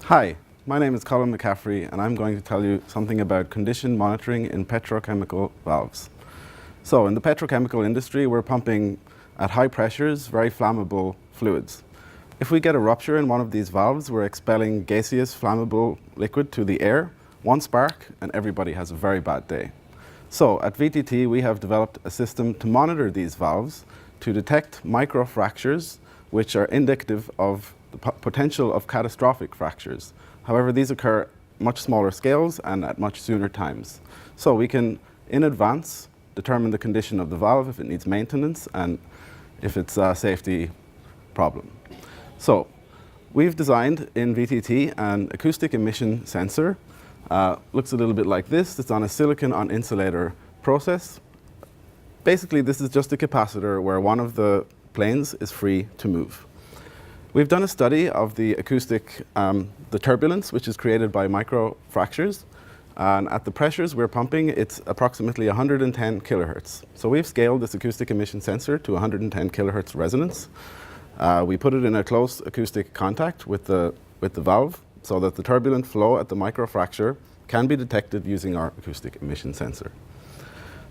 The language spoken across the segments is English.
Hi, my name is Colin McCaffrey and I'm going to tell you something about condition monitoring in petrochemical valves. So in the petrochemical industry, we're pumping at high pressures very flammable fluids. If we get a rupture in one of these valves, we're expelling gaseous flammable liquid to the air, one spark, and everybody has a very bad day. So at VTT, we have developed a system to monitor these valves to detect microfractures, which are indicative of the potential of catastrophic fractures. However, these occur much smaller scales and at much sooner times. So we can, in advance, determine the condition of the valve, if it needs maintenance, and if it's a safety problem. So we've designed in VTT an acoustic emission sensor. Looks a little bit like this. It's on a silicon on insulator process. Basically, this is just a capacitor where one of the planes is free to move. We've done a study of the acoustic, the turbulence, which is created by microfractures. And at the pressures we're pumping, it's approximately 110 kilohertz. So we've scaled this acoustic emission sensor to 110 kilohertz resonance. We put it in a close acoustic contact with the valve so that the turbulent flow at the microfracture can be detected using our acoustic emission sensor.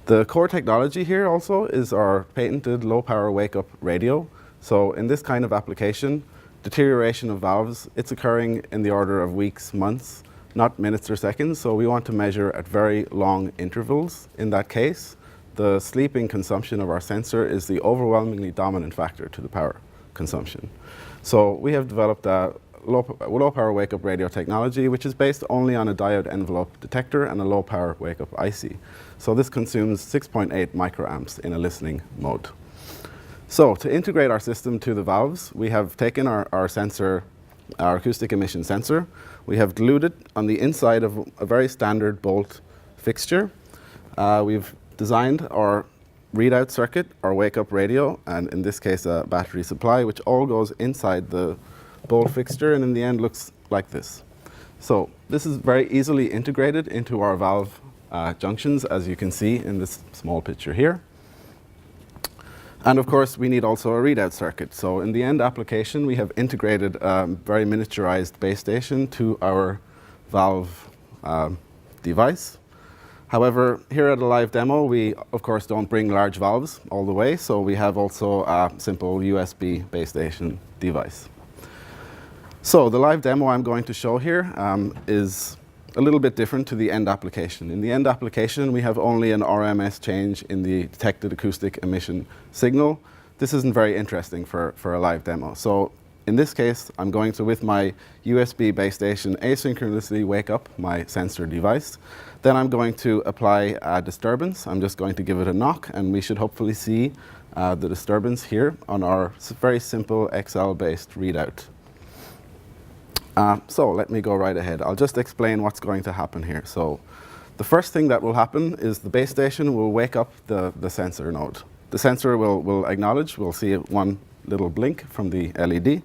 The core technology here also is our patented low-power wake-up radio. So in this kind of application, deterioration of valves, it's occurring in the order of weeks, months, not minutes or seconds. So we want to measure at very long intervals. In that case, the sleeping consumption of our sensor is the overwhelmingly dominant factor to the power consumption. So we have developed a low-power wake-up radio technology, which is based only on a diode envelope detector and a low-power wake-up IC. So this consumes 6.8 microamps in a listening mode. So to integrate our system to the valves, we have taken our sensor, our acoustic emission sensor. We have glued it on the inside of a very standard bolt fixture. We've designed our readout circuit, our wake-up radio, and in this case a battery supply, which all goes inside the bolt fixture and in the end looks like this. So this is very easily integrated into our valve junctions, as you can see in this small picture here. And of course, we need also a readout circuit. So in the end application, we have integrated a very miniaturized base station to our valve device. However, here at a live demo, we of course don't bring large valves all the way. So we have also a simple USB base station device. So the live demo I'm going to show here is a little bit different to the end application. In the end application, we have only an RMS change in the detected acoustic emission signal. This isn't very interesting for a live demo. So in this case, I'm going to, with my USB base station, asynchronously wake up my sensor device. Then I'm going to apply a disturbance. I'm just going to give it a knock, and we should hopefully see the disturbance here on our very simple Excel-based readout. So let me go right ahead. I'll just explain what's going to happen here. So the first thing that will happen is the base station will wake up the sensor node. The sensor will acknowledge, we'll see one little blink from the LED,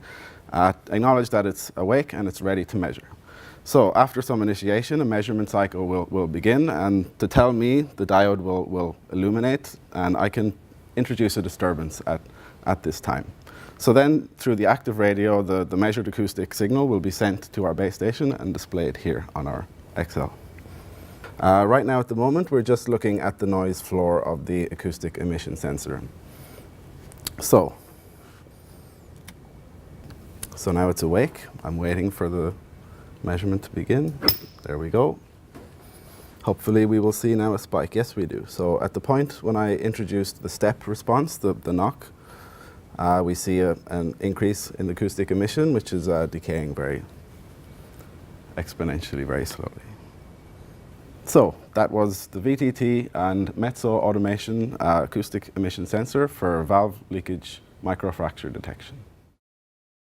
acknowledge that it's awake and it's ready to measure. So after some initiation, a measurement cycle will begin, and to tell me, the diode will illuminate, and I can introduce a disturbance at this time. So then, through the active radio, the measured acoustic signal will be sent to our base station and displayed here on our Excel. Right now, at the moment, we're just looking at the noise floor of the acoustic emission sensor. So now it's awake. I'm waiting for the measurement to begin. There we go. Hopefully, we will see now a spike. Yes, we do. So at the point when I introduced the step response, the knock, we see an increase in the acoustic emission, which is decaying very exponentially, very slowly. So that was the VTT and Mezzo automation acoustic emission sensor for valve leakage microfracture detection.